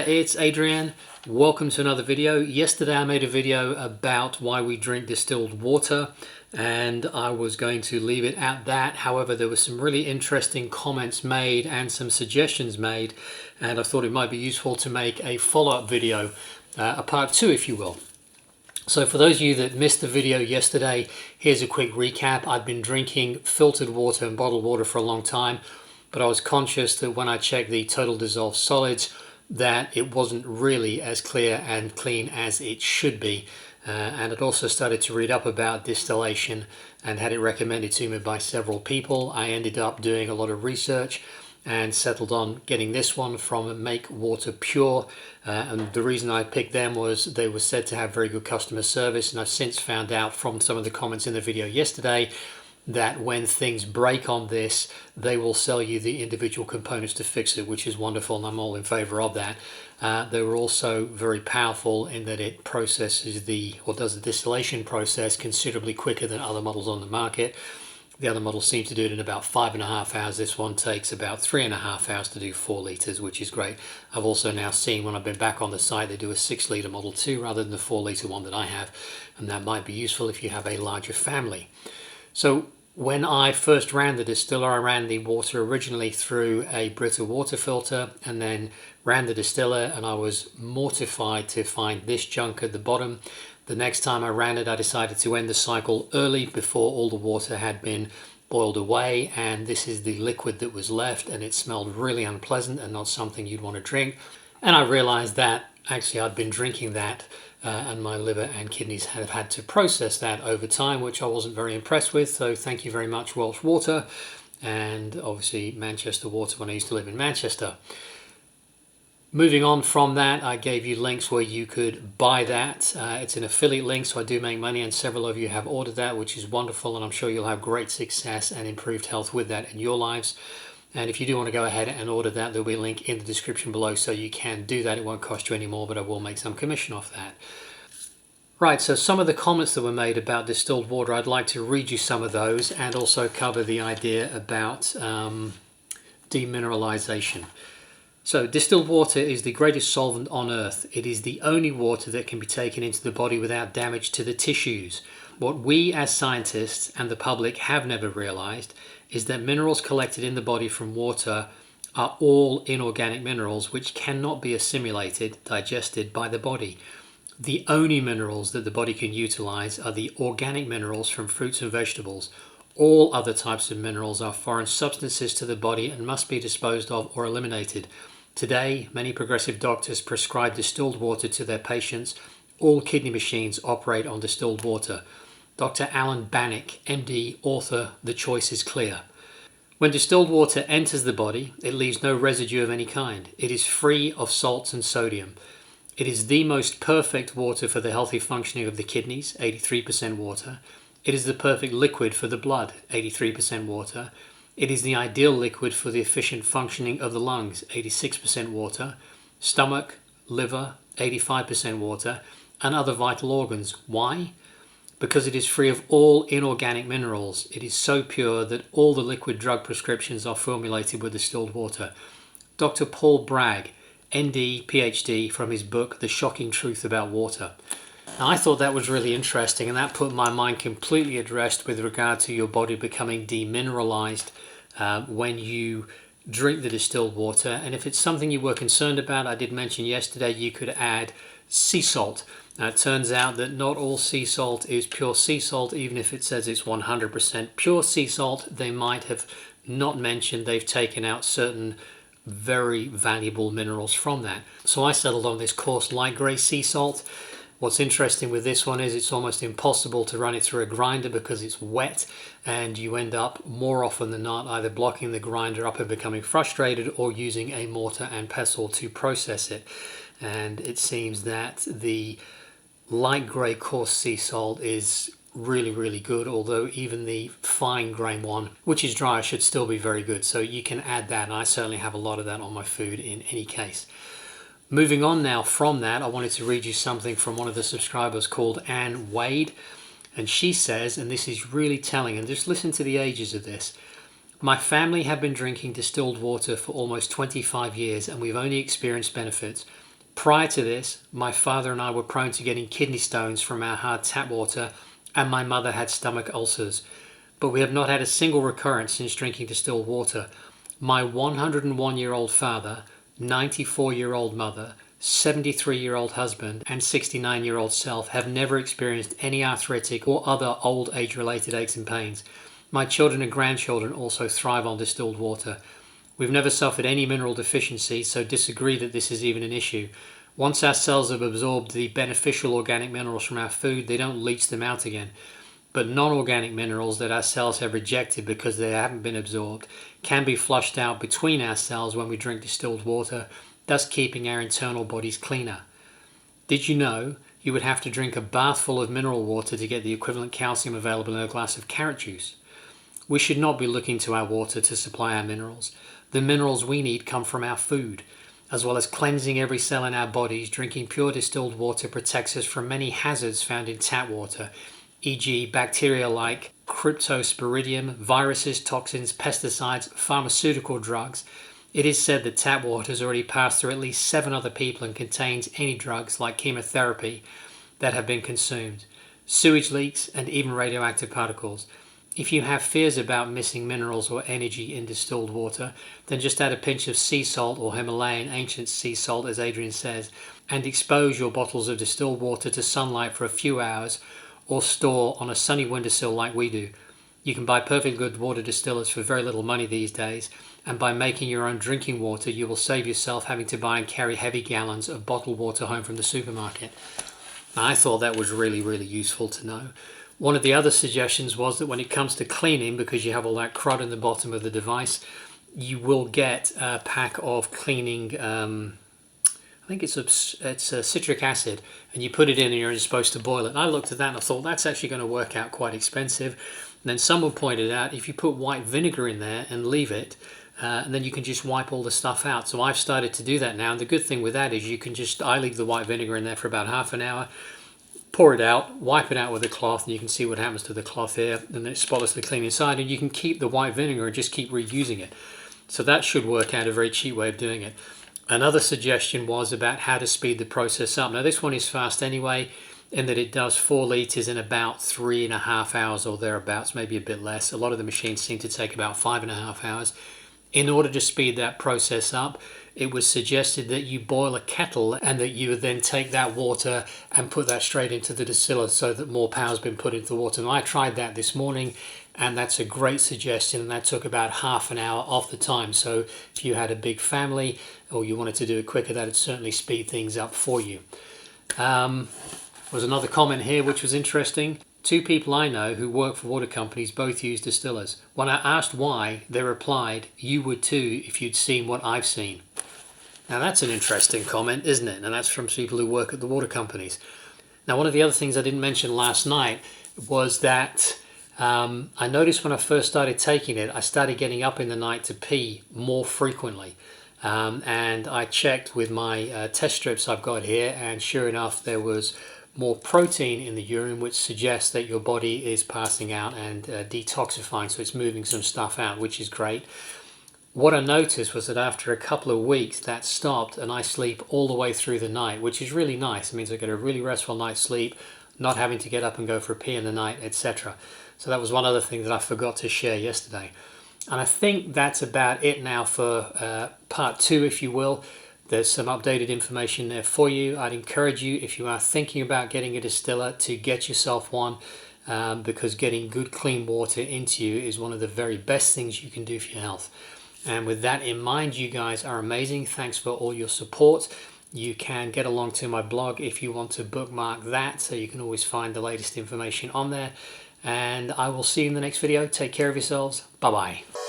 it's Adrian. Welcome to another video. Yesterday I made a video about why we drink distilled water and I was going to leave it at that. However, there were some really interesting comments made and some suggestions made, and I thought it might be useful to make a follow-up video, a part 2 if you will. So for those of you that missed the video yesterday, here's a quick recap. I'd been drinking filtered water and bottled water for a long time, but I was conscious that when I checked the total dissolved solids that it wasn't really as clear and clean as it should be. And I'd also started to read up about distillation and had it recommended to me by several people. I ended up doing a lot of research and settled on getting this one from Make WaterPure. And the reason I picked them was they were said to have very good customer service, and I've since found out from some of the comments in the video yesterday that when things break on this, they will sell you the individual components to fix it, which is wonderful, and I'm all in favor of that. They were also very powerful in that it processes does the distillation process considerably quicker than other models on the market. The other models seem to do it in about 5.5 hours. This one takes about 3.5 hours to do 4 litres, which is great. I've also now seen, when I've been back on the site, they do a 6-litre Model 2 rather than the 4-litre one that I have, and that might be useful if you have a larger family. So when I first ran the distiller, I ran the water originally through a Brita water filter and then ran the distiller, and I was mortified to find this junk at the bottom. The next time I ran it, I decided to end the cycle early before all the water had been boiled away, and this is the liquid that was left, and it smelled really unpleasant and not something you'd want to drink. And I realized that actually I'd been drinking that and my liver and kidneys have had to process that over time, which I wasn't very impressed with. So thank you very much, Welsh Water, and obviously Manchester Water when I used to live in Manchester. Moving on from that, I gave you links where you could buy that. It's an affiliate link, so I do make money, and several of you have ordered that, which is wonderful, and I'm sure you'll have great success and improved health with that in your lives. And if you do want to go ahead and order that, there'll be a link in the description below, so you can do that. It won't cost you any more, but I will make some commission off that. Right, so some of the comments that were made about distilled water, I'd like to read you some of those and also cover the idea about demineralization. So distilled water is the greatest solvent on earth. It is the only water that can be taken into the body without damage to the tissues. What we as scientists and the public have never realized is that minerals collected in the body from water are all inorganic minerals which cannot be assimilated, digested by the body. The only minerals that the body can utilize are the organic minerals from fruits and vegetables. All other types of minerals are foreign substances to the body and must be disposed of or eliminated. Today, many progressive doctors prescribe distilled water to their patients. All kidney machines operate on distilled water. Dr. Alan Bannock, MD, author, The choice is clear. When distilled water enters the body, it leaves no residue of any kind. It is free of salts and sodium. It is the most perfect water for the healthy functioning of the kidneys, 83% water. It is the perfect liquid for the blood, 83% water. It is the ideal liquid for the efficient functioning of the lungs, 86% water. Stomach, liver, 85% water, and other vital organs. Why? Because it is free of all inorganic minerals. It is so pure that all the liquid drug prescriptions are formulated with distilled water. Dr. Paul Bragg, ND, PhD, from his book, The Shocking Truth About Water. Now, I thought that was really interesting, and that put my mind completely at rest with regard to your body becoming demineralized when you drink the distilled water. And if it's something you were concerned about, I did mention yesterday you could add sea salt. Now, it turns out that not all sea salt is pure sea salt, even if it says it's 100% pure sea salt. They might have not mentioned they've taken out certain very valuable minerals from that. So I settled on this coarse light grey sea salt. What's interesting with this one is it's almost impossible to run it through a grinder because it's wet, and you end up more often than not either blocking the grinder up and becoming frustrated or using a mortar and pestle to process it. And it seems that the light grey coarse sea salt is really good, although even the fine grain one, which is dry, should still be very good. So you can add that, and I certainly have a lot of that on my food in any case. Moving on now from that, I wanted to read you something from one of the subscribers called Anne Wade, and she says, and this is really telling, and just listen to the ages of this: my family have been drinking distilled water for almost 25 years and we've only experienced benefits. Prior to this, my father and I were prone to getting kidney stones from our hard tap water, and my mother had stomach ulcers. But we have not had a single recurrence since drinking distilled water. My 101-year-old father, 94-year-old mother, 73-year-old husband, and 69-year-old self have never experienced any arthritic or other old age-related aches and pains. My children and grandchildren also thrive on distilled water. We've never suffered any mineral deficiency, so disagree that this is even an issue. Once our cells have absorbed the beneficial organic minerals from our food, they don't leach them out again. But non-organic minerals that our cells have rejected because they haven't been absorbed can be flushed out between our cells when we drink distilled water, thus keeping our internal bodies cleaner. Did you know you would have to drink a bath full of mineral water to get the equivalent calcium available in a glass of carrot juice? We should not be looking to our water to supply our minerals. The minerals we need come from our food. As well as cleansing every cell in our bodies, drinking pure distilled water protects us from many hazards found in tap water, e.g. bacteria like Cryptosporidium, viruses, toxins, pesticides, pharmaceutical drugs. It is said that tap water has already passed through at least 7 other people and contains any drugs like chemotherapy that have been consumed, sewage leaks, and even radioactive particles. If you have fears about missing minerals or energy in distilled water, then just add a pinch of sea salt or Himalayan ancient sea salt, as Adrian says, and expose your bottles of distilled water to sunlight for a few hours or store on a sunny windowsill like we do. You can buy perfectly good water distillers for very little money these days, and by making your own drinking water, you will save yourself having to buy and carry heavy gallons of bottled water home from the supermarket. I thought that was really, really useful to know. One of the other suggestions was that when it comes to cleaning, because you have all that crud in the bottom of the device, you will get a pack of cleaning, I think it's citric acid, and you put it in and you're supposed to boil it. And I looked at that and I thought that's actually going to work out quite expensive. And then someone pointed out if you put white vinegar in there and leave it, and then you can just wipe all the stuff out. So I've started to do that now, and the good thing with that is I leave the white vinegar in there for about half an hour, pour it out, wipe it out with a cloth, and you can see what happens to the cloth here, and it's spotlessly clean inside, and you can keep the white vinegar and just keep reusing it. So that should work out, a very cheap way of doing it. Another suggestion was about how to speed the process up. Now this one is fast anyway, in that it does 4 litres in about 3.5 hours or thereabouts, maybe a bit less. A lot of the machines seem to take about 5.5 hours. In order to speed that process up, it was suggested that you boil a kettle and that you would then take that water and put that straight into the distiller so that more power has been put into the water. And I tried that this morning, and that's a great suggestion, and that took about half an hour off the time. So if you had a big family or you wanted to do it quicker, that would certainly speed things up for you. There was another comment here which was interesting. 2 people I know who work for water companies both use distillers. When I asked why, they replied, "You would too if you'd seen what I've seen." Now that's an interesting comment, isn't it? And that's from people who work at the water companies. Now one of the other things I didn't mention last night was that I noticed when I first started taking it, I started getting up in the night to pee more frequently. And I checked with my test strips I've got here, and sure enough there was more protein in the urine, which suggests that your body is passing out and detoxifying, so it's moving some stuff out, which is great. What I noticed was that after a couple of weeks that stopped, and I sleep all the way through the night, which is really nice. It means I get a really restful night's sleep, not having to get up and go for a pee in the night, etc. So that was one other thing that I forgot to share yesterday. And I think that's about it now for part 2, if you will. There's some updated information there for you. I'd encourage you, if you are thinking about getting a distiller, to get yourself one, because getting good clean water into you is one of the very best things you can do for your health. And with that in mind, you guys are amazing. Thanks for all your support. You can get along to my blog if you want to bookmark that, so you can always find the latest information on there. And I will see you in the next video. Take care of yourselves. Bye-bye.